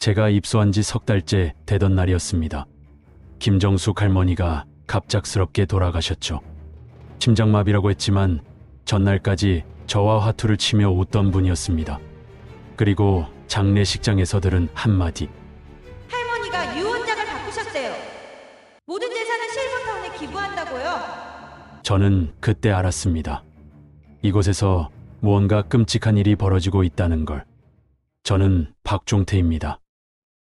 제가 입소한 지 석 달째 되던 날이었습니다. 김정숙 할머니가 갑작스럽게 돌아가셨죠. 심장마비라고 했지만 전날까지 저와 화투를 치며 웃던 분이었습니다. 그리고 장례식장에서 들은 한마디. 할머니가 유언장을 바꾸셨대요. 모든 재산을 실버타운에 기부한다고요. 저는 그때 알았습니다. 이곳에서 무언가 끔찍한 일이 벌어지고 있다는 걸. 저는 박종태입니다.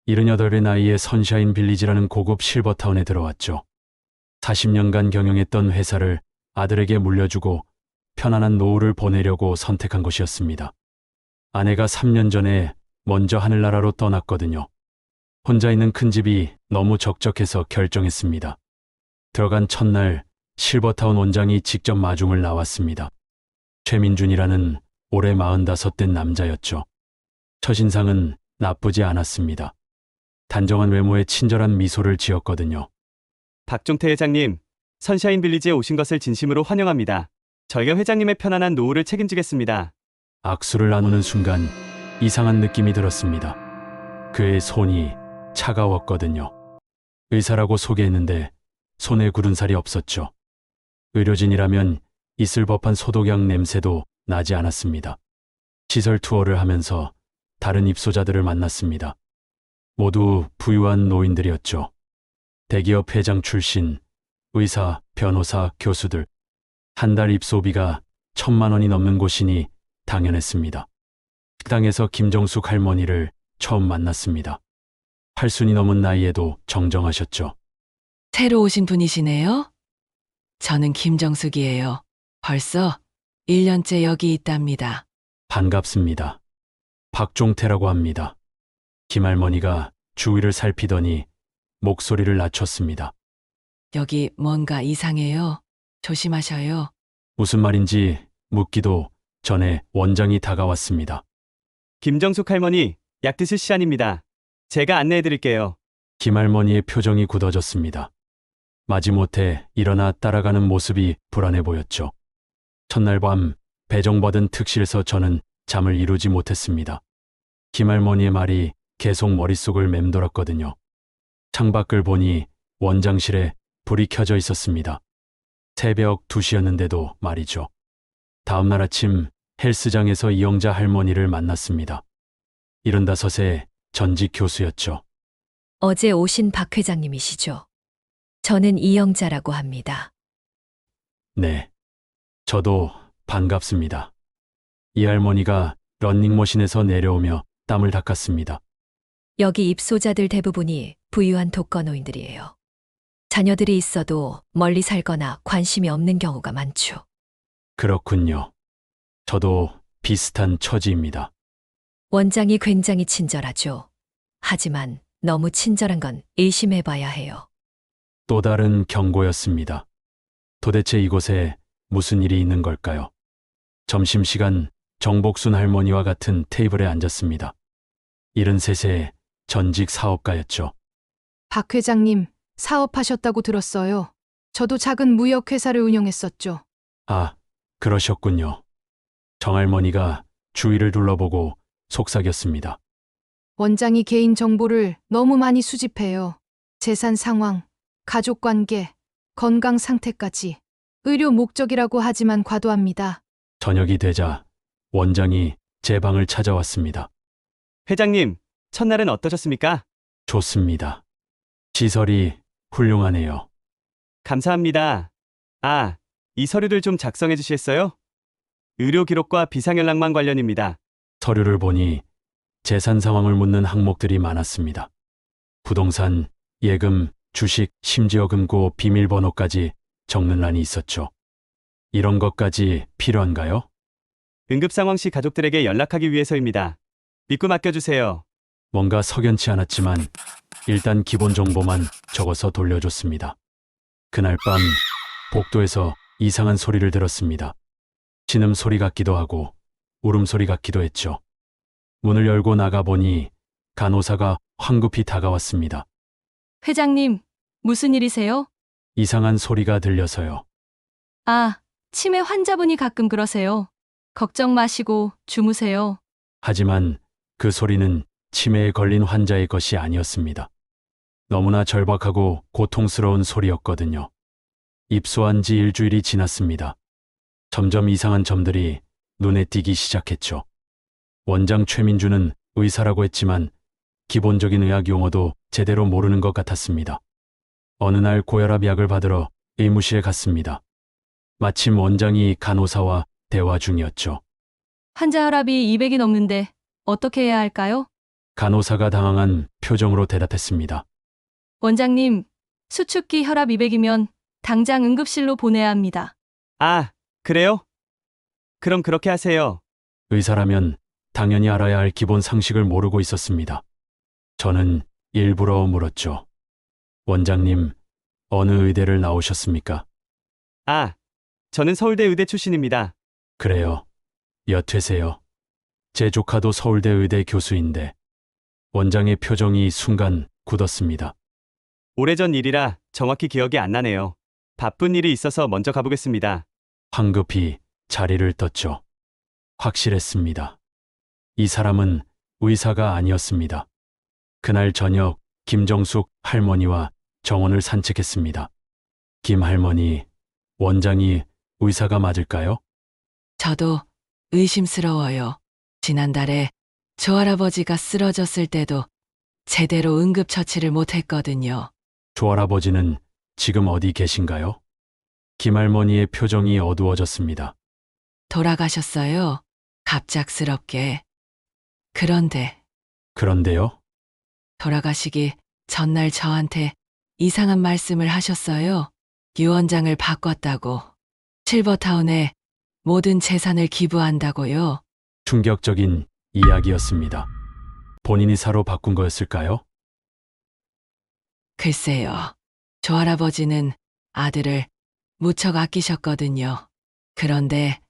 78의 나이에 선샤인 빌리지라는 고급 실버타운에 들어왔죠. 40년간 경영했던 회사를 아들에게 물려주고 편안한 노후를 보내려고 선택한 곳이었습니다. 아내가 3년 전에 먼저 하늘나라로 떠났거든요. 혼자 있는 큰 집이 너무 적적해서 결정했습니다. 들어간 첫날 실버타운 원장이 직접 마중을 나왔습니다. 최민준이라는 올해 45된 남자였죠. 첫인상은 나쁘지 않았습니다. 단정한 외모에 친절한 미소를 지었거든요. 박종태 회장님, 선샤인 빌리지에 오신 것을 진심으로 환영합니다. 저희가 회장님의 편안한 노후를 책임지겠습니다. 악수를 나누는 순간 이상한 느낌이 들었습니다. 그의 손이 차가웠거든요. 의사라고 소개했는데 손에 굳은 살이 없었죠. 의료진이라면 있을 법한 소독약 냄새도 나지 않았습니다. 시설 투어를 하면서 다른 입소자들을 만났습니다. 모두 부유한 노인들이었죠. 대기업 회장 출신, 의사, 변호사, 교수들. 한 달 입소비가 1,000만 원이 넘는 곳이니 당연했습니다. 식당에서 김정숙 할머니를 처음 만났습니다. 80이 넘은 나이에도 정정하셨죠. 새로 오신 분이시네요? 저는 김정숙이에요. 벌써 1년째 여기 있답니다. 반갑습니다. 박종태라고 합니다. 김할머니가 주위를 살피더니 목소리를 낮췄습니다. 여기 뭔가 이상해요. 조심하셔요. 무슨 말인지 묻기도 전에 원장이 다가왔습니다. 김정숙 할머니, 약 드실 시간입니다. 제가 안내해 드릴게요. 김할머니의 표정이 굳어졌습니다. 마지못해 일어나 따라가는 모습이 불안해 보였죠. 첫날 밤 배정받은 특실에서 저는 잠을 이루지 못했습니다. 김할머니의 말이 계속 머릿속을 맴돌았거든요. 창밖을 보니 원장실에 불이 켜져 있었습니다. 새벽 2시였는데도 말이죠. 다음날 아침 헬스장에서 이영자 할머니를 만났습니다. 75세 전직 교수였죠. 어제 오신 박 회장님이시죠? 저는 이영자라고 합니다. 네. 저도 반갑습니다. 이 할머니가 런닝머신에서 내려오며 땀을 닦았습니다. 여기 입소자들 대부분이 부유한 독거노인들이에요. 자녀들이 있어도 멀리 살거나 관심이 없는 경우가 많죠. 그렇군요. 저도 비슷한 처지입니다. 원장이 굉장히 친절하죠. 하지만 너무 친절한 건 의심해봐야 해요. 또 다른 경고였습니다. 도대체 이곳에 무슨 일이 있는 걸까요? 점심시간 정복순 할머니와 같은 테이블에 앉았습니다. 73세 전직 사업가였죠. 박 회장님, 사업하셨다고 들었어요. 저도 작은 무역회사를 운영했었죠. 아, 그러셨군요. 정할머니가 주위를 둘러보고 속삭였습니다. 원장이 개인 정보를 너무 많이 수집해요. 재산 상황, 가족 관계, 건강 상태까지. 의료 목적이라고 하지만 과도합니다. 저녁이 되자 원장이 제 방을 찾아왔습니다. 회장님, 첫날은 어떠셨습니까? 좋습니다. 시설이 훌륭하네요. 감사합니다. 아, 이 서류들 좀 작성해 주시겠어요? 의료 기록과 비상연락망 관련입니다. 서류를 보니 재산 상황을 묻는 항목들이 많았습니다. 부동산, 예금, 주식, 심지어 금고 비밀번호까지 적는 란이 있었죠. 이런 것까지 필요한가요? 응급 상황 시 가족들에게 연락하기 위해서입니다. 믿고 맡겨주세요. 뭔가 석연치 않았지만 일단 기본 정보만 적어서 돌려줬습니다. 그날 밤 복도에서 이상한 소리를 들었습니다. 신음소리 같기도 하고 울음소리 같기도 했죠. 문을 열고 나가보니 간호사가 황급히 다가왔습니다. 회장님, 무슨 일이세요? 이상한 소리가 들려서요. 아, 치매 환자분이 가끔 그러세요. 걱정 마시고 주무세요. 하지만 그 소리는 치매에 걸린 환자의 것이 아니었습니다. 너무나 절박하고 고통스러운 소리였거든요. 입소한 지 일주일이 지났습니다. 점점 이상한 점들이 눈에 띄기 시작했죠. 원장 최민주는 의사라고 했지만 기본적인 의학 용어도 제대로 모르는 것 같았습니다. 어느 날 고혈압 약을 받으러 의무실에 갔습니다. 마침 원장이 간호사와 대화 중이었죠. 환자 혈압이 200이 넘는데 어떻게 해야 할까요? 간호사가 당황한 표정으로 대답했습니다. 원장님, 수축기 혈압 200이면 당장 응급실로 보내야 합니다. 아, 그래요? 그럼 그렇게 하세요. 의사라면 당연히 알아야 할 기본 상식을 모르고 있었습니다. 저는 일부러 물었죠. 원장님, 어느 의대를 나오셨습니까? 아, 저는 서울대 의대 출신입니다. 그래요. 여퇴세요. 제 조카도 서울대 의대 교수인데 원장의 표정이 순간 굳었습니다. 오래전 일이라 정확히 기억이 안 나네요. 바쁜 일이 있어서 먼저 가보겠습니다. 황급히 자리를 떴죠. 확실했습니다. 이 사람은 의사가 아니었습니다. 그날 저녁 김정숙 할머니와 정원을 산책했습니다. 김 할머니, 원장이 의사가 맞을까요? 저도 의심스러워요. 지난달에 조할아버지가 쓰러졌을 때도 제대로 응급처치를 못했거든요. 조할아버지는 지금 어디 계신가요? 김 할머니의 표정이 어두워졌습니다. 돌아가셨어요. 갑작스럽게. 그런데요? 돌아가시기 전날 저한테 이상한 말씀을 하셨어요. 유언장을 바꿨다고. 실버타운에 모든 재산을 기부한다고요. 충격적인 이야기였습니다. 본인이 사로 바꾼 거였을까요? 글쎄요. 조할아버지는 아들을 무척 아끼셨거든요. 그런데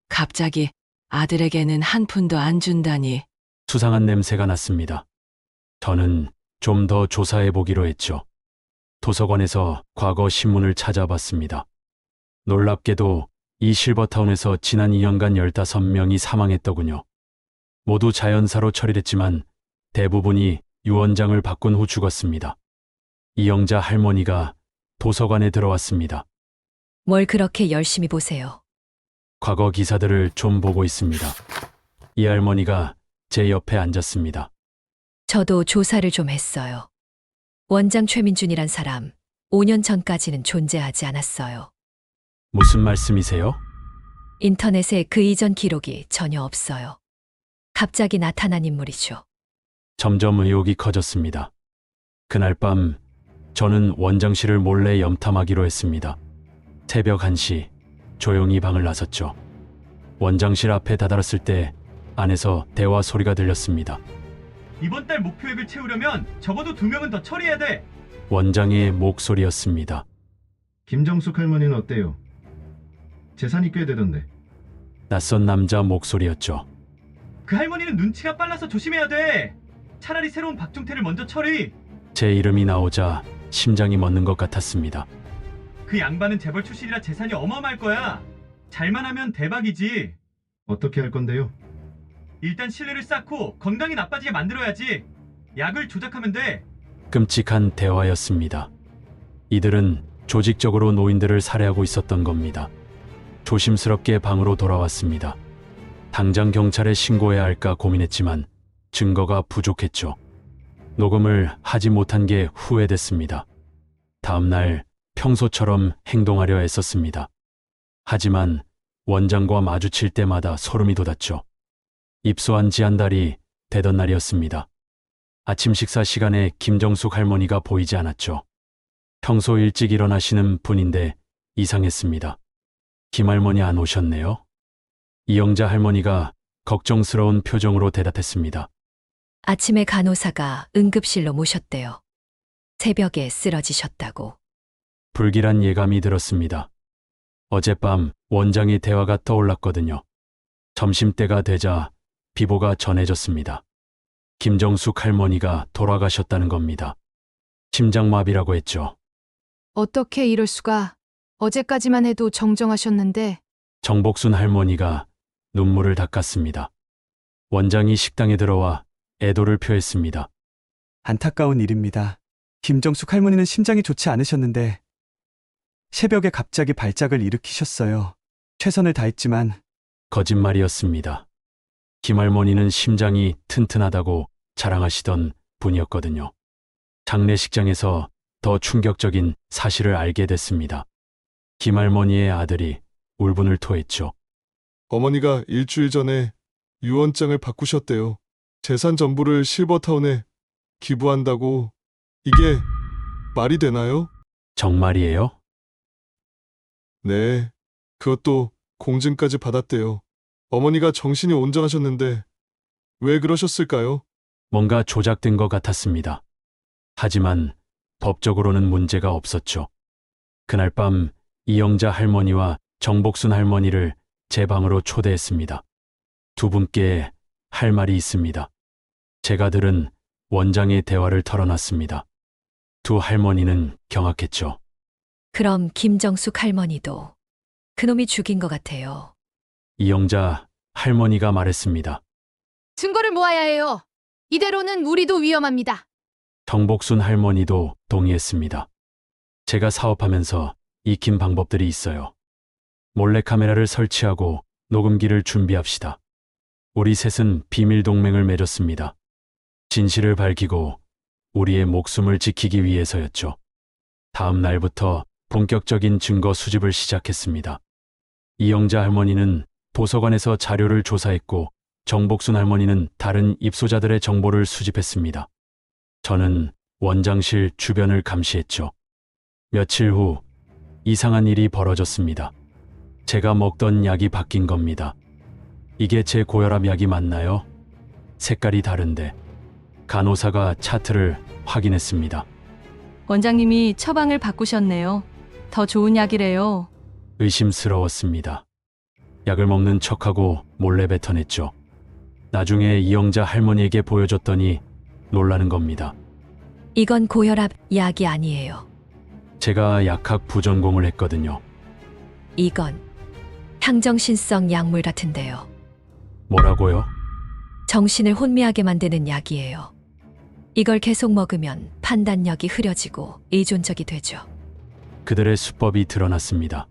갑자기 아들에게는 한 푼도 안 준다니. 수상한 냄새가 났습니다. 저는 좀 더 조사해 보기로 했죠. 도서관에서 과거 신문을 찾아봤습니다. 놀랍게도 이 실버타운에서 지난 2년간 15명이 사망했더군요. 모두 자연사로 처리됐지만 대부분이 유언장을 바꾼 후 죽었습니다. 이영자 할머니가 도서관에 들어왔습니다. 뭘 그렇게 열심히 보세요. 과거 기사들을 좀 보고 있습니다. 이 할머니가 제 옆에 앉았습니다. 저도 조사를 좀 했어요. 원장 최민준이란 사람 5년 전까지는 존재하지 않았어요. 무슨 말씀이세요? 인터넷에 그 이전 기록이 전혀 없어요. 갑자기 나타난 인물이죠. 점점 의혹이 커졌습니다. 그날 밤 저는 원장실을 몰래 염탐하기로 했습니다. 새벽 1시 조용히 방을 나섰죠. 원장실 앞에 다다랐을 때 안에서 대화 소리가 들렸습니다. 이번 달 목표액을 채우려면 적어도 2명은 더 처리해야 돼. 원장의 목소리였습니다. 김정숙 할머니는 어때요? 재산이 꽤 되던데. 낯선 남자 목소리였죠. 그 할머니는 눈치가 빨라서 조심해야 돼. 차라리 새로운 박종태를 먼저 처리. 제 이름이 나오자 심장이 멎는 것 같았습니다. 그 양반은 재벌 출신이라 재산이 어마어마할 거야. 잘만 하면 대박이지. 어떻게 할 건데요? 일단 신뢰를 쌓고 건강이 나빠지게 만들어야지. 약을 조작하면 돼. 끔찍한 대화였습니다. 이들은 조직적으로 노인들을 살해하고 있었던 겁니다. 조심스럽게 방으로 돌아왔습니다. 당장 경찰에 신고해야 할까 고민했지만 증거가 부족했죠. 녹음을 하지 못한 게 후회됐습니다. 다음 날 평소처럼 행동하려 애썼습니다. 하지만 원장과 마주칠 때마다 소름이 돋았죠. 입소한 지 한 달이 되던 날이었습니다. 아침 식사 시간에 김정숙 할머니가 보이지 않았죠. 평소 일찍 일어나시는 분인데 이상했습니다. 김 할머니 안 오셨네요? 이영자 할머니가 걱정스러운 표정으로 대답했습니다. 아침에 간호사가 응급실로 모셨대요. 새벽에 쓰러지셨다고. 불길한 예감이 들었습니다. 어젯밤 원장의 대화가 떠올랐거든요. 점심때가 되자 비보가 전해졌습니다. 김정숙 할머니가 돌아가셨다는 겁니다. 심장마비라고 했죠. 어떻게 이럴 수가. 어제까지만 해도 정정하셨는데. 정복순 할머니가 눈물을 닦았습니다. 원장이 식당에 들어와 애도를 표했습니다. 안타까운 일입니다. 김정숙 할머니는 심장이 좋지 않으셨는데 새벽에 갑자기 발작을 일으키셨어요. 최선을 다했지만 거짓말이었습니다. 김할머니는 심장이 튼튼하다고 자랑하시던 분이었거든요. 장례식장에서 더 충격적인 사실을 알게 됐습니다. 김할머니의 아들이 울분을 토했죠. 어머니가 일주일 전에 유언장을 바꾸셨대요. 재산 전부를 실버타운에 기부한다고. 이게 말이 되나요? 정말이에요? 네. 그것도 공증까지 받았대요. 어머니가 정신이 온전하셨는데 왜 그러셨을까요? 뭔가 조작된 것 같았습니다. 하지만 법적으로는 문제가 없었죠. 그날 밤 이영자 할머니와 정복순 할머니를 제 방으로 초대했습니다. 두 분께 할 말이 있습니다. 제가 들은 원장의 대화를 털어놨습니다. 두 할머니는 경악했죠. 그럼 김정숙 할머니도 그놈이 죽인 것 같아요. 이영자 할머니가 말했습니다. 증거를 모아야 해요. 이대로는 우리도 위험합니다. 정복순 할머니도 동의했습니다. 제가 사업하면서 익힌 방법들이 있어요. 몰래카메라를 설치하고 녹음기를 준비합시다. 우리 셋은 비밀 동맹을 맺었습니다. 진실을 밝히고 우리의 목숨을 지키기 위해서였죠. 다음 날부터 본격적인 증거 수집을 시작했습니다. 이영자 할머니는 도서관에서 자료를 조사했고 정복순 할머니는 다른 입소자들의 정보를 수집했습니다. 저는 원장실 주변을 감시했죠. 며칠 후 이상한 일이 벌어졌습니다. 제가 먹던 약이 바뀐 겁니다. 이게 제 고혈압 약이 맞나요? 색깔이 다른데 간호사가 차트를 확인했습니다. 원장님이 처방을 바꾸셨네요. 더 좋은 약이래요. 의심스러웠습니다. 약을 먹는 척하고 몰래 뱉어냈죠. 나중에 이영자 할머니에게 보여줬더니 놀라는 겁니다. 이건 고혈압 약이 아니에요. 제가 약학 부전공을 했거든요. 이건 향정신성 약물 같은데요. 뭐라고요? 정신을 혼미하게 만드는 약이에요. 이걸 계속 먹으면 판단력이 흐려지고 의존적이 되죠. 그들의 수법이 드러났습니다.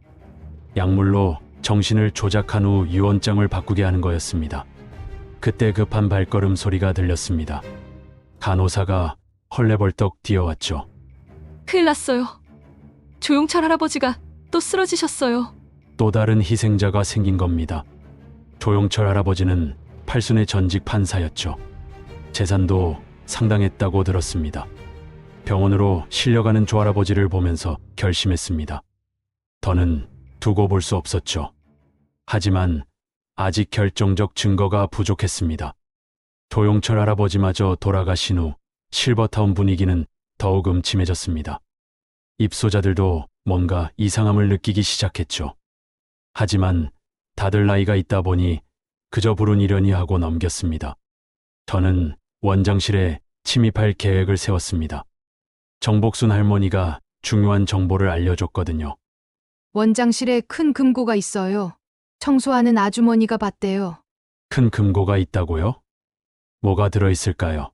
약물로 정신을 조작한 후 유언장을 바꾸게 하는 거였습니다. 그때 급한 발걸음 소리가 들렸습니다. 간호사가 헐레벌떡 뛰어왔죠. 큰일 났어요. 조용철 할아버지가 또 쓰러지셨어요. 또 다른 희생자가 생긴 겁니다. 조용철 할아버지는 팔순의 전직 판사였죠. 재산도 상당했다고 들었습니다. 병원으로 실려가는 조할아버지를 보면서 결심했습니다. 더는 두고 볼 수 없었죠. 하지만 아직 결정적 증거가 부족했습니다. 조용철 할아버지마저 돌아가신 후 실버타운 분위기는 더욱 음침해졌습니다. 입소자들도 뭔가 이상함을 느끼기 시작했죠. 하지만 다들 나이가 있다 보니 그저 부르니려니 하고 넘겼습니다. 저는 원장실에 침입할 계획을 세웠습니다. 정복순 할머니가 중요한 정보를 알려줬거든요. 원장실에 큰 금고가 있어요. 청소하는 아주머니가 봤대요. 큰 금고가 있다고요? 뭐가 들어있을까요?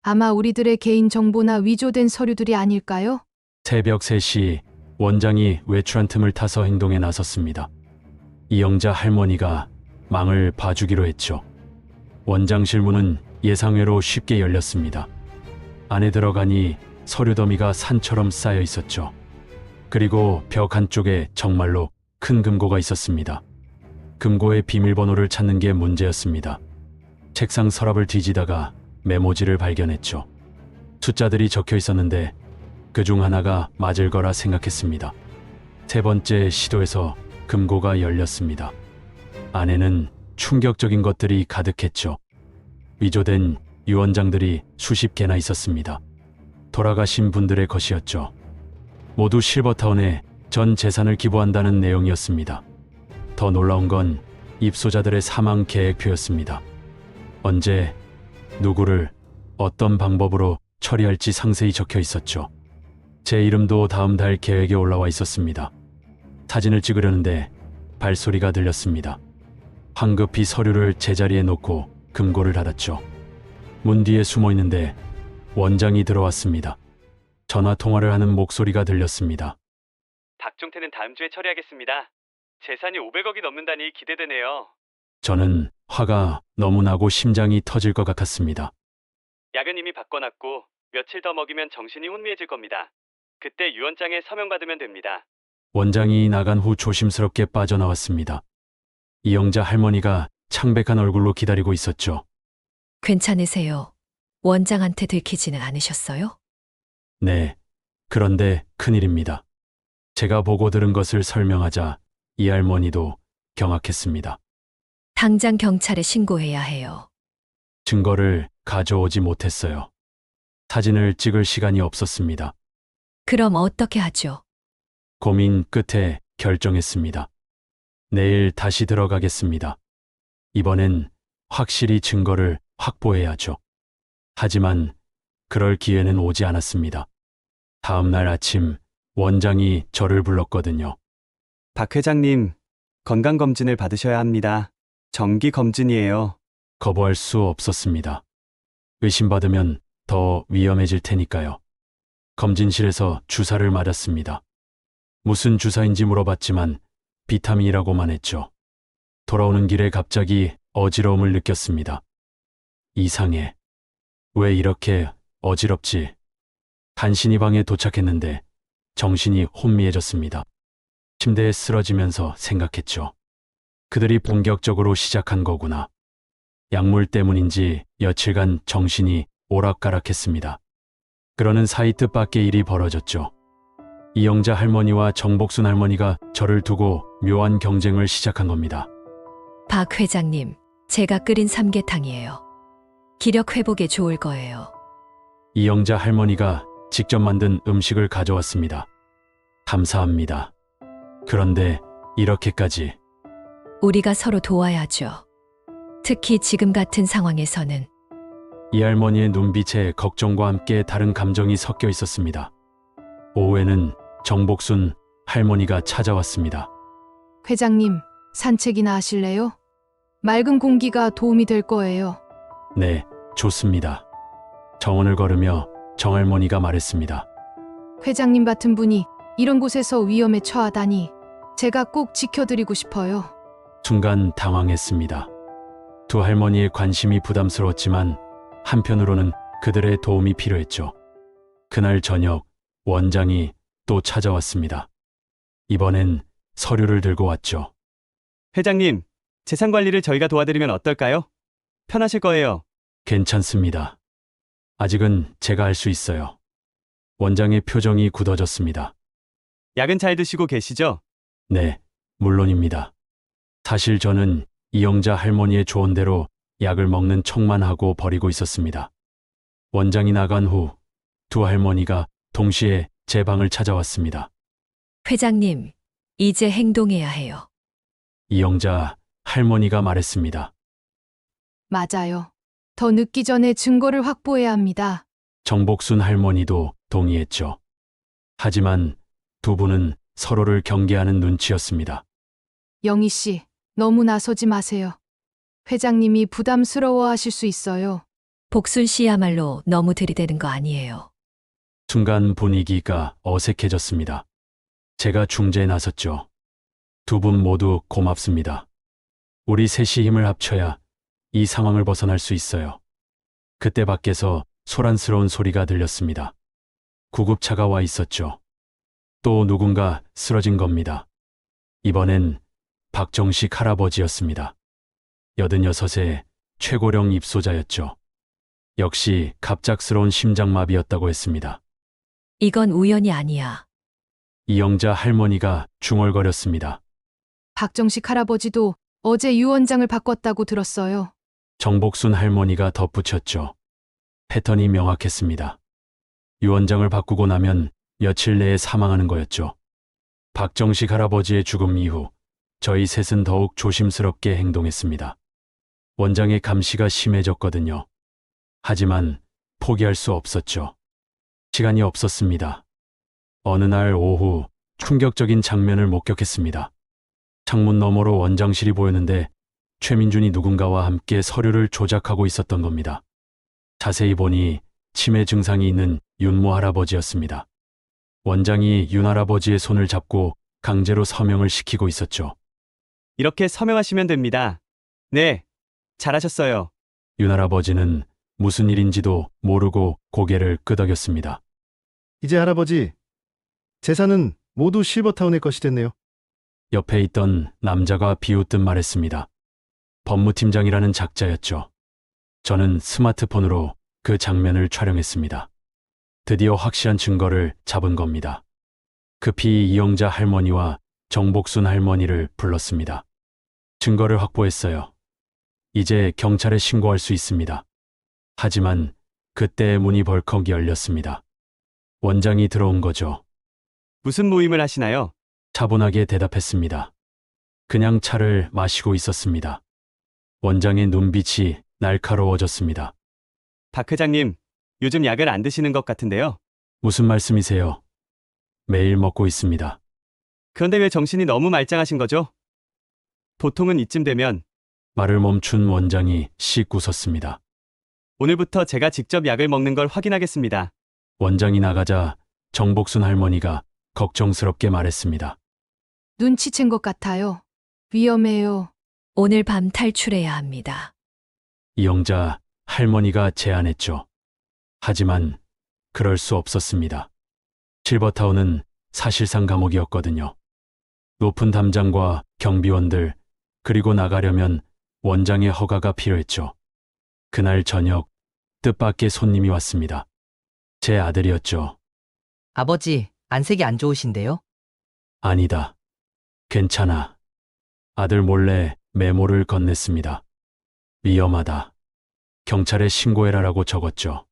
아마 우리들의 개인 정보나 위조된 서류들이 아닐까요? 새벽 3시 원장이 외출한 틈을 타서 행동에 나섰습니다. 이영자 할머니가 망을 봐주기로 했죠. 원장실 문은 예상외로 쉽게 열렸습니다. 안에 들어가니 서류 더미가 산처럼 쌓여 있었죠. 그리고 벽 한쪽에 정말로 큰 금고가 있었습니다. 금고의 비밀번호를 찾는 게 문제였습니다. 책상 서랍을 뒤지다가 메모지를 발견했죠. 숫자들이 적혀 있었는데 그중 하나가 맞을 거라 생각했습니다. 세 번째 시도에서 금고가 열렸습니다. 안에는 충격적인 것들이 가득했죠. 위조된 유언장들이 수십 개나 있었습니다. 돌아가신 분들의 것이었죠. 모두 실버타운에 전 재산을 기부한다는 내용이었습니다. 더 놀라운 건 입소자들의 사망 계획표였습니다. 언제, 누구를, 어떤 방법으로 처리할지 상세히 적혀 있었죠. 제 이름도 다음 달 계획에 올라와 있었습니다. 사진을 찍으려는데 발소리가 들렸습니다. 황급히 서류를 제자리에 놓고 금고를 닫았죠. 문 뒤에 숨어 있는데 원장이 들어왔습니다. 전화 통화를 하는 목소리가 들렸습니다. 박종태는 다음 주에 처리하겠습니다. 재산이 500억이 넘는다니 기대되네요. 저는 화가 너무 나고 심장이 터질 것 같았습니다. 약은 이미 바꿔놨고 며칠 더 먹이면 정신이 혼미해질 겁니다. 그때 유언장에 서명받으면 됩니다. 원장이 나간 후 조심스럽게 빠져나왔습니다. 이영자 할머니가 창백한 얼굴로 기다리고 있었죠. 괜찮으세요? 원장한테 들키지는 않으셨어요? 네. 그런데 큰일입니다. 제가 보고 들은 것을 설명하자 이 할머니도 경악했습니다. 당장 경찰에 신고해야 해요. 증거를 가져오지 못했어요. 사진을 찍을 시간이 없었습니다. 그럼 어떻게 하죠? 고민 끝에 결정했습니다. 내일 다시 들어가겠습니다. 이번엔 확실히 증거를 확보해야죠. 하지만 그럴 기회는 오지 않았습니다. 다음 날 아침 원장이 저를 불렀거든요. 박 회장님, 건강검진을 받으셔야 합니다. 정기검진이에요. 거부할 수 없었습니다. 의심받으면 더 위험해질 테니까요. 검진실에서 주사를 맞았습니다. 무슨 주사인지 물어봤지만 비타민이라고만 했죠. 돌아오는 길에 갑자기 어지러움을 느꼈습니다. 이상해. 왜 이렇게 어지럽지? 간신히 방에 도착했는데 정신이 혼미해졌습니다. 침대에 쓰러지면서 생각했죠. 그들이 본격적으로 시작한 거구나. 약물 때문인지 며칠간 정신이 오락가락했습니다. 그러는 사이 뜻밖의 일이 벌어졌죠. 이영자 할머니와 정복순 할머니가 저를 두고 묘한 경쟁을 시작한 겁니다. 박 회장님, 제가 끓인 삼계탕이에요. 기력 회복에 좋을 거예요. 이영자 할머니가 직접 만든 음식을 가져왔습니다. 감사합니다. 그런데 이렇게까지 우리가 서로 도와야죠. 특히 지금 같은 상황에서는. 이 할머니의 눈빛에 걱정과 함께 다른 감정이 섞여 있었습니다. 오후에는 정복순 할머니가 찾아왔습니다. 회장님, 산책이나 하실래요? 맑은 공기가 도움이 될 거예요. 네, 좋습니다. 정원을 걸으며 정할머니가 말했습니다. 회장님 같은 분이 이런 곳에서 위험에 처하다니 제가 꼭 지켜드리고 싶어요. 순간 당황했습니다. 두 할머니의 관심이 부담스러웠지만 한편으로는 그들의 도움이 필요했죠. 그날 저녁 원장이 또 찾아왔습니다. 이번엔 서류를 들고 왔죠. 회장님, 재산 관리를 저희가 도와드리면 어떨까요? 편하실 거예요. 괜찮습니다. 아직은 제가 할 수 있어요. 원장의 표정이 굳어졌습니다. 약은 잘 드시고 계시죠? 네, 물론입니다. 사실 저는 이영자 할머니의 조언대로 약을 먹는 척만 하고 버리고 있었습니다. 원장이 나간 후 두 할머니가 동시에 제 방을 찾아왔습니다. 회장님, 이제 행동해야 해요. 이영자 할머니가 말했습니다. 맞아요. 더 늦기 전에 증거를 확보해야 합니다. 정복순 할머니도 동의했죠. 하지만 두 분은 서로를 경계하는 눈치였습니다. 영희 씨, 너무 나서지 마세요. 회장님이 부담스러워 하실 수 있어요. 복순 씨야말로 너무 들이대는 거 아니에요. 순간 분위기가 어색해졌습니다. 제가 중재에 나섰죠. 두 분 모두 고맙습니다. 우리 셋이 힘을 합쳐야 이 상황을 벗어날 수 있어요. 그때 밖에서 소란스러운 소리가 들렸습니다. 구급차가 와 있었죠. 또 누군가 쓰러진 겁니다. 이번엔 박정식 할아버지였습니다. 86세 최고령 입소자였죠. 역시 갑작스러운 심장마비였다고 했습니다. 이건 우연이 아니야. 이영자 할머니가 중얼거렸습니다. 박정식 할아버지도 어제 유언장을 바꿨다고 들었어요. 정복순 할머니가 덧붙였죠. 패턴이 명확했습니다. 유언장을 바꾸고 나면 며칠 내에 사망하는 거였죠. 박정식 할아버지의 죽음 이후 저희 셋은 더욱 조심스럽게 행동했습니다. 원장의 감시가 심해졌거든요. 하지만 포기할 수 없었죠. 시간이 없었습니다. 어느 날 오후 충격적인 장면을 목격했습니다. 창문 너머로 원장실이 보였는데 최민준이 누군가와 함께 서류를 조작하고 있었던 겁니다. 자세히 보니 치매 증상이 있는 윤모 할아버지였습니다. 원장이 윤 할아버지의 손을 잡고 강제로 서명을 시키고 있었죠. 이렇게 서명하시면 됩니다. 네, 잘하셨어요. 윤 할아버지는 무슨 일인지도 모르고 고개를 끄덕였습니다. 이제 할아버지, 재산은 모두 실버타운의 것이 됐네요. 옆에 있던 남자가 비웃듯 말했습니다. 법무팀장이라는 작자였죠. 저는 스마트폰으로 그 장면을 촬영했습니다. 드디어 확실한 증거를 잡은 겁니다. 급히 이영자 할머니와 정복순 할머니를 불렀습니다. 증거를 확보했어요. 이제 경찰에 신고할 수 있습니다. 하지만 그때 문이 벌컥 열렸습니다. 원장이 들어온 거죠. 무슨 모임을 하시나요? 차분하게 대답했습니다. 그냥 차를 마시고 있었습니다. 원장의 눈빛이 날카로워졌습니다. 박 회장님, 요즘 약을 안 드시는 것 같은데요. 무슨 말씀이세요? 매일 먹고 있습니다. 그런데 왜 정신이 너무 말짱하신 거죠? 보통은 이쯤 되면 말을 멈춘 원장이 씩 웃었습니다. 오늘부터 제가 직접 약을 먹는 걸 확인하겠습니다. 원장이 나가자 정복순 할머니가 걱정스럽게 말했습니다. 눈치챈 것 같아요. 위험해요. 오늘 밤 탈출해야 합니다. 이영자 할머니가 제안했죠. 하지만 그럴 수 없었습니다. 실버타운은 사실상 감옥이었거든요. 높은 담장과 경비원들, 그리고 나가려면 원장의 허가가 필요했죠. 그날 저녁 뜻밖의 손님이 왔습니다. 제 아들이었죠. 아버지, 안색이 안 좋으신데요? 아니다. 괜찮아. 아들 몰래 메모를 건넸습니다. 위험하다. 경찰에 신고해라라고 적었죠.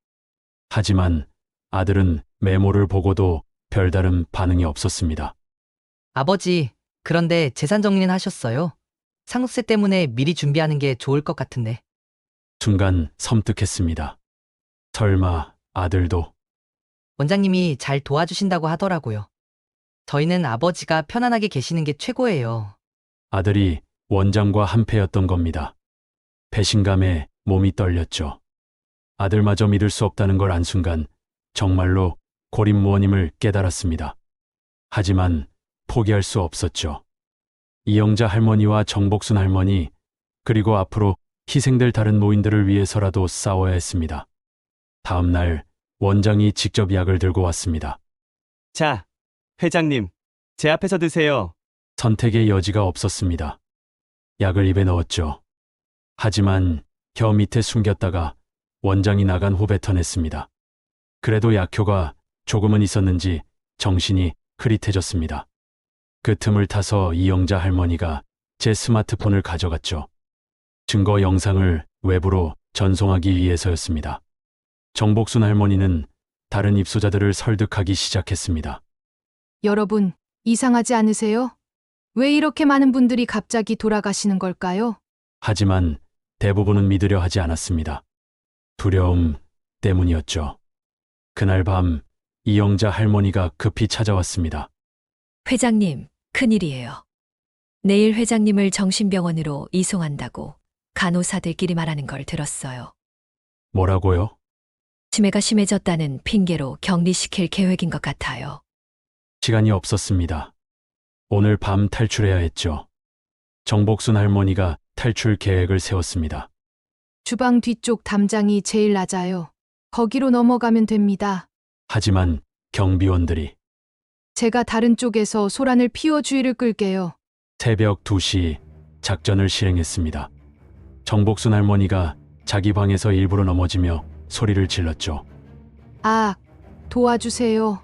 하지만 아들은 메모를 보고도 별다른 반응이 없었습니다. 아버지, 그런데 재산 정리는 하셨어요? 상속세 때문에 미리 준비하는 게 좋을 것 같은데. 순간 섬뜩했습니다. 설마 아들도? 원장님이 잘 도와주신다고 하더라고요. 저희는 아버지가 편안하게 계시는 게 최고예요. 아들이 원장과 한패였던 겁니다. 배신감에 몸이 떨렸죠. 아들마저 믿을 수 없다는 걸 안 순간 정말로 고립무원임을 깨달았습니다. 하지만 포기할 수 없었죠. 이영자 할머니와 정복순 할머니, 그리고 앞으로 희생될 다른 노인들을 위해서라도 싸워야 했습니다. 다음 날 원장이 직접 약을 들고 왔습니다. 자, 회장님, 제 앞에서 드세요. 선택의 여지가 없었습니다. 약을 입에 넣었죠. 하지만 혀 밑에 숨겼다가 원장이 나간 후 뱉어냈습니다. 그래도 약효가 조금은 있었는지 정신이 흐릿해졌습니다. 그 틈을 타서 이영자 할머니가 제 스마트폰을 가져갔죠. 증거 영상을 외부로 전송하기 위해서였습니다. 정복순 할머니는 다른 입소자들을 설득하기 시작했습니다. 여러분, 이상하지 않으세요? 왜 이렇게 많은 분들이 갑자기 돌아가시는 걸까요? 하지만 대부분은 믿으려 하지 않았습니다. 두려움 때문이었죠. 그날 밤 이영자 할머니가 급히 찾아왔습니다. 회장님, 큰일이에요. 내일 회장님을 정신병원으로 이송한다고 간호사들끼리 말하는 걸 들었어요. 뭐라고요? 치매가 심해졌다는 핑계로 격리시킬 계획인 것 같아요. 시간이 없었습니다. 오늘 밤 탈출해야 했죠. 정복순 할머니가 탈출 계획을 세웠습니다. 주방 뒤쪽 담장이 제일 낮아요. 거기로 넘어가면 됩니다. 하지만 경비원들이 제가 다른 쪽에서 소란을 피워 주의를 끌게요. 새벽 2시 작전을 실행했습니다. 정복순 할머니가 자기 방에서 일부러 넘어지며 소리를 질렀죠. 아, 도와주세요.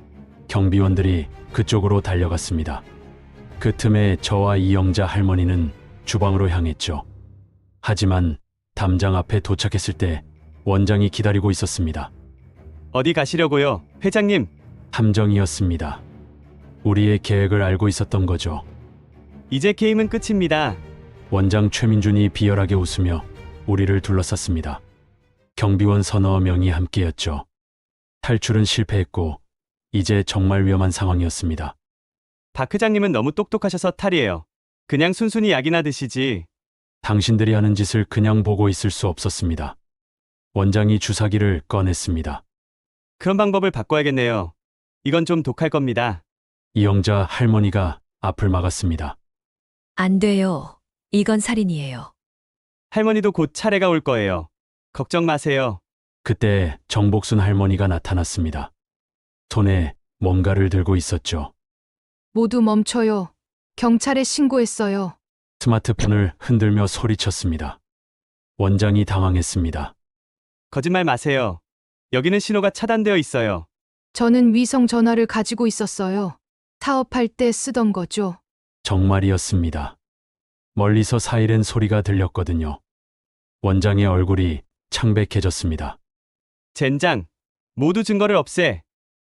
경비원들이 그쪽으로 달려갔습니다. 그 틈에 저와 이영자 할머니는 주방으로 향했죠. 하지만 담장 앞에 도착했을 때 원장이 기다리고 있었습니다. 어디 가시려고요, 회장님? 함정이었습니다. 우리의 계획을 알고 있었던 거죠. 이제 게임은 끝입니다. 원장 최민준이 비열하게 웃으며 우리를 둘러쌌습니다. 경비원 서너 명이 함께였죠. 탈출은 실패했고 이제 정말 위험한 상황이었습니다. 박 회장님은 너무 똑똑하셔서 탈이에요. 그냥 순순히 약이나 드시지. 당신들이 하는 짓을 그냥 보고 있을 수 없었습니다. 원장이 주사기를 꺼냈습니다. 그런 방법을 바꿔야겠네요. 이건 좀 독할 겁니다. 이영자 할머니가 앞을 막았습니다. 안 돼요. 이건 살인이에요. 할머니도 곧 차례가 올 거예요. 걱정 마세요. 그때 정복순 할머니가 나타났습니다. 손에 뭔가를 들고 있었죠. 모두 멈춰요. 경찰에 신고했어요. 스마트폰을 흔들며 소리쳤습니다. 원장이 당황했습니다. 거짓말 마세요. 여기는 신호가 차단되어 있어요. 저는 위성 전화를 가지고 있었어요. 사업할 때 쓰던 거죠. 정말이었습니다. 멀리서 사이렌 소리가 들렸거든요. 원장의 얼굴이 창백해졌습니다. 젠장, 모두 증거를 없애.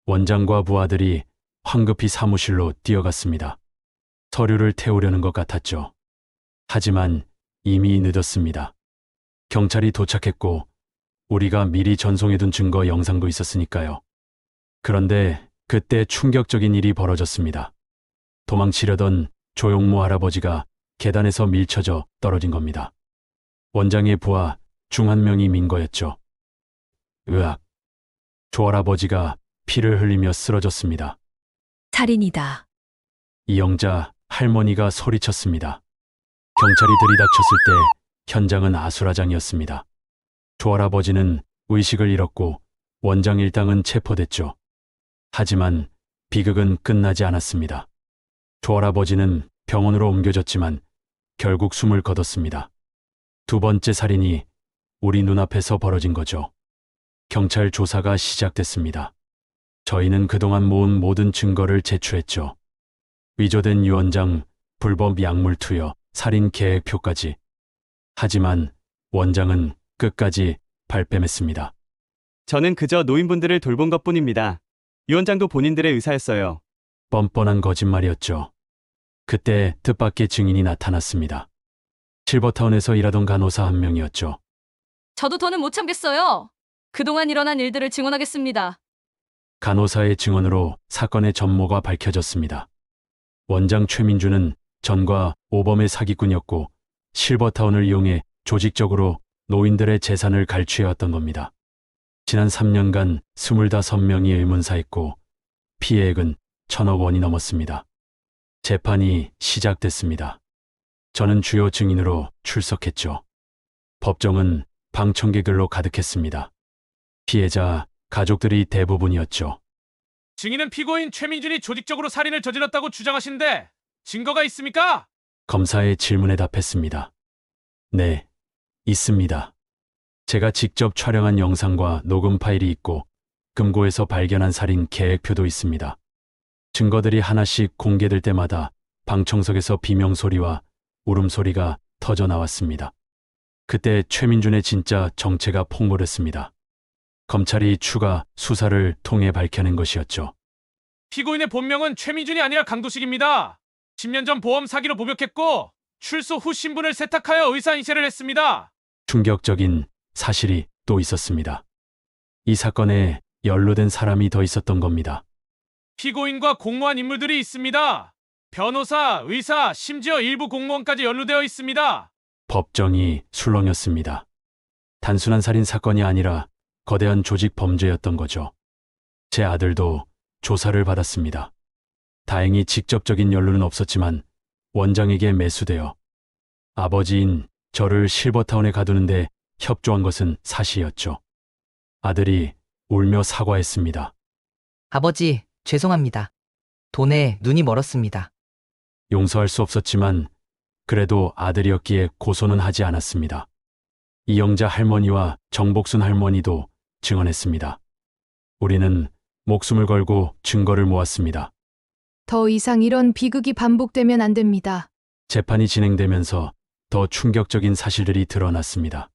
원장과 부하들이 황급히 사무실로 뛰어갔습니다. 서류를 태우려는 것 같았죠. 하지만 이미 늦었습니다. 경찰이 도착했고 우리가 미리 전송해둔 증거 영상도 있었으니까요. 그런데 그때 충격적인 일이 벌어졌습니다. 도망치려던 조용모 할아버지가 계단에서 밀쳐져 떨어진 겁니다. 원장의 부하 중 한 명이 민 거였죠. 으악. 조 할아버지가 피를 흘리며 쓰러졌습니다. 살인이다. 이영자 할머니가 소리쳤습니다. 경찰이 들이닥쳤을 때 현장은 아수라장이었습니다. 조 할아버지는 의식을 잃었고 원장 일당은 체포됐죠. 하지만 비극은 끝나지 않았습니다. 조 할아버지는 병원으로 옮겨졌지만 결국 숨을 거뒀습니다. 두 번째 살인이 우리 눈앞에서 벌어진 거죠. 경찰 조사가 시작됐습니다. 저희는 그동안 모은 모든 증거를 제출했죠. 위조된 유언장, 불법 약물 투여, 살인 계획표까지. 하지만 원장은 끝까지 발뺌했습니다. 저는 그저 노인분들을 돌본 것뿐입니다. 유언장도 본인들의 의사였어요. 뻔뻔한 거짓말이었죠. 그때 뜻밖의 증인이 나타났습니다. 실버타운에서 일하던 간호사 한 명이었죠. 저도 더는 못 참겠어요. 그동안 일어난 일들을 증언하겠습니다. 간호사의 증언으로 사건의 전모가 밝혀졌습니다. 원장 최민주는 전과 오범의 사기꾼이었고 실버타운을 이용해 조직적으로 노인들의 재산을 갈취해왔던 겁니다. 지난 3년간 25명이 의문사했고 피해액은 1,000억 원이 넘었습니다. 재판이 시작됐습니다. 저는 주요 증인으로 출석했죠. 법정은 방청객들로 가득했습니다. 피해자, 가족들이 대부분이었죠. 증인은 피고인 최민준이 조직적으로 살인을 저질렀다고 주장하시는데 증거가 있습니까? 검사의 질문에 답했습니다. 네, 있습니다. 제가 직접 촬영한 영상과 녹음 파일이 있고 금고에서 발견한 살인 계획표도 있습니다. 증거들이 하나씩 공개될 때마다 방청석에서 비명소리와 울음소리가 터져 나왔습니다. 그때 최민준의 진짜 정체가 폭로됐습니다. 검찰이 추가 수사를 통해 밝혀낸 것이었죠. 피고인의 본명은 최민준이 아니라 강도식입니다. 10년 전 보험 사기로 모욕했고 출소 후 신분을 세탁하여 의사 인쇄를 했습니다. 충격적인 사실이 또 있었습니다. 이 사건에 연루된 사람이 더 있었던 겁니다. 피고인과 공모한 인물들이 있습니다. 변호사, 의사, 심지어 일부 공무원까지 연루되어 있습니다. 법정이 술렁였습니다. 단순한 살인 사건이 아니라 거대한 조직 범죄였던 거죠. 제 아들도 조사를 받았습니다. 다행히 직접적인 연루는 없었지만 원장에게 매수되어 아버지인 저를 실버타운에 가두는데 협조한 것은 사실이었죠. 아들이 울며 사과했습니다. 아버지, 죄송합니다. 돈에 눈이 멀었습니다. 용서할 수 없었지만 그래도 아들이었기에 고소는 하지 않았습니다. 이영자 할머니와 정복순 할머니도 증언했습니다. 우리는 목숨을 걸고 증거를 모았습니다. 더 이상 이런 비극이 반복되면 안 됩니다. 재판이 진행되면서 더 충격적인 사실들이 드러났습니다.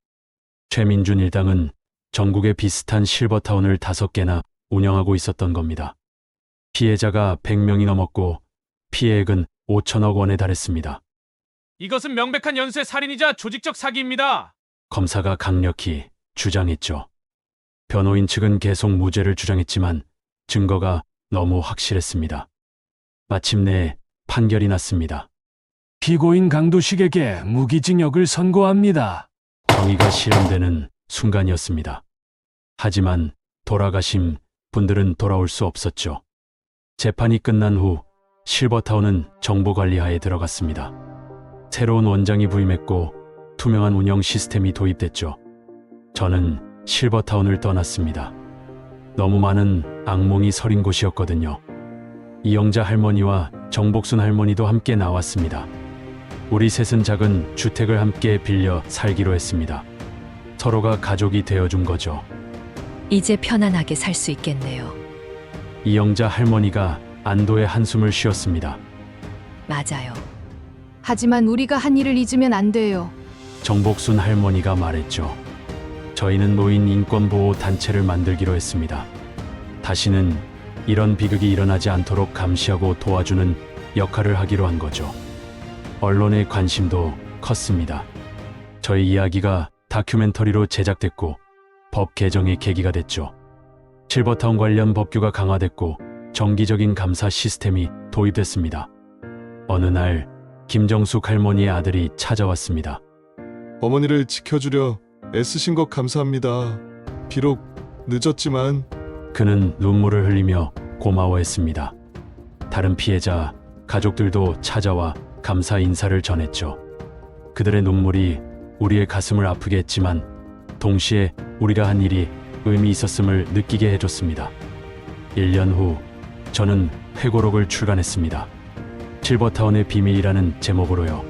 최민준 일당은 전국에 비슷한 실버타운을 5개나 운영하고 있었던 겁니다. 피해자가 100명이 넘었고 피해액은 5천억 원에 달했습니다. 이것은 명백한 연쇄 살인이자 조직적 사기입니다. 검사가 강력히 주장했죠. 변호인 측은 계속 무죄를 주장했지만 증거가 너무 확실했습니다. 마침내 판결이 났습니다. 피고인 강도식에게 무기징역을 선고합니다. 정의가 실현되는 순간이었습니다. 하지만 돌아가신 분들은 돌아올 수 없었죠. 재판이 끝난 후 실버타운은 정보관리하에 들어갔습니다. 새로운 원장이 부임했고 투명한 운영 시스템이 도입됐죠. 저는 실버타운을 떠났습니다. 너무 많은 악몽이 서린 곳이었거든요. 이영자 할머니와 정복순 할머니도 함께 나왔습니다. 우리 셋은 작은 주택을 함께 빌려 살기로 했습니다. 서로가 가족이 되어준 거죠. 이제 편안하게 살 수 있겠네요. 이영자 할머니가 안도의 한숨을 쉬었습니다. 맞아요. 하지만 우리가 한 일을 잊으면 안 돼요. 정복순 할머니가 말했죠. 저희는 노인 인권보호 단체를 만들기로 했습니다. 다시는 이런 비극이 일어나지 않도록 감시하고 도와주는 역할을 하기로 한 거죠. 언론의 관심도 컸습니다. 저희 이야기가 다큐멘터리로 제작됐고 법 개정의 계기가 됐죠. 실버타운 관련 법규가 강화됐고 정기적인 감사 시스템이 도입됐습니다. 어느 날 김정숙 할머니의 아들이 찾아왔습니다. 어머니를 지켜주려 애쓰신 것 감사합니다. 비록 늦었지만 그는 눈물을 흘리며 고마워했습니다. 다른 피해자 가족들도 찾아와 감사 인사를 전했죠. 그들의 눈물이 우리의 가슴을 아프게 했지만 동시에 우리가 한 일이 의미 있었음을 느끼게 해줬습니다. 1년 후 저는 회고록을 출간했습니다. 실버타운의 비밀이라는 제목으로요.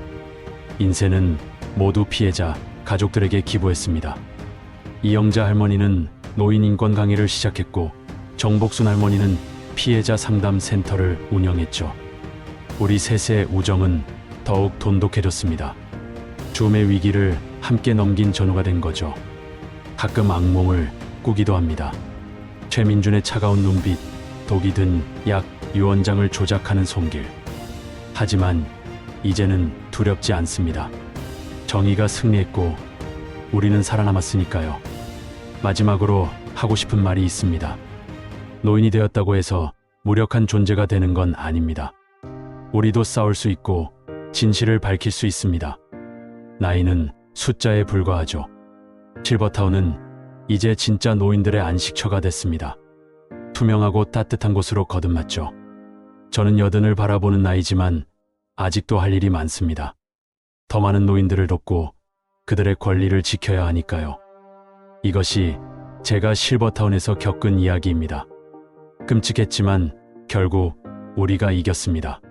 인쇄는 모두 피해자 가족들에게 기부했습니다. 이영자 할머니는 노인 인권 강의를 시작했고 정복순 할머니는 피해자 상담 센터를 운영했죠. 우리 셋의 우정은 더욱 돈독해졌습니다. 죽음의 위기를 함께 넘긴 전우가 된 거죠. 가끔 악몽을 꾸기도 합니다. 최민준의 차가운 눈빛, 독이 든 약 유언장을 조작하는 손길. 하지만 이제는 두렵지 않습니다. 정의가 승리했고 우리는 살아남았으니까요. 마지막으로 하고 싶은 말이 있습니다. 노인이 되었다고 해서 무력한 존재가 되는 건 아닙니다. 우리도 싸울 수 있고 진실을 밝힐 수 있습니다. 나이는 숫자에 불과하죠. 실버타운은 이제 진짜 노인들의 안식처가 됐습니다. 투명하고 따뜻한 곳으로 거듭났죠. 저는 여든을 바라보는 나이지만 아직도 할 일이 많습니다. 더 많은 노인들을 돕고 그들의 권리를 지켜야 하니까요. 이것이 제가 실버타운에서 겪은 이야기입니다. 끔찍했지만 결국 우리가 이겼습니다.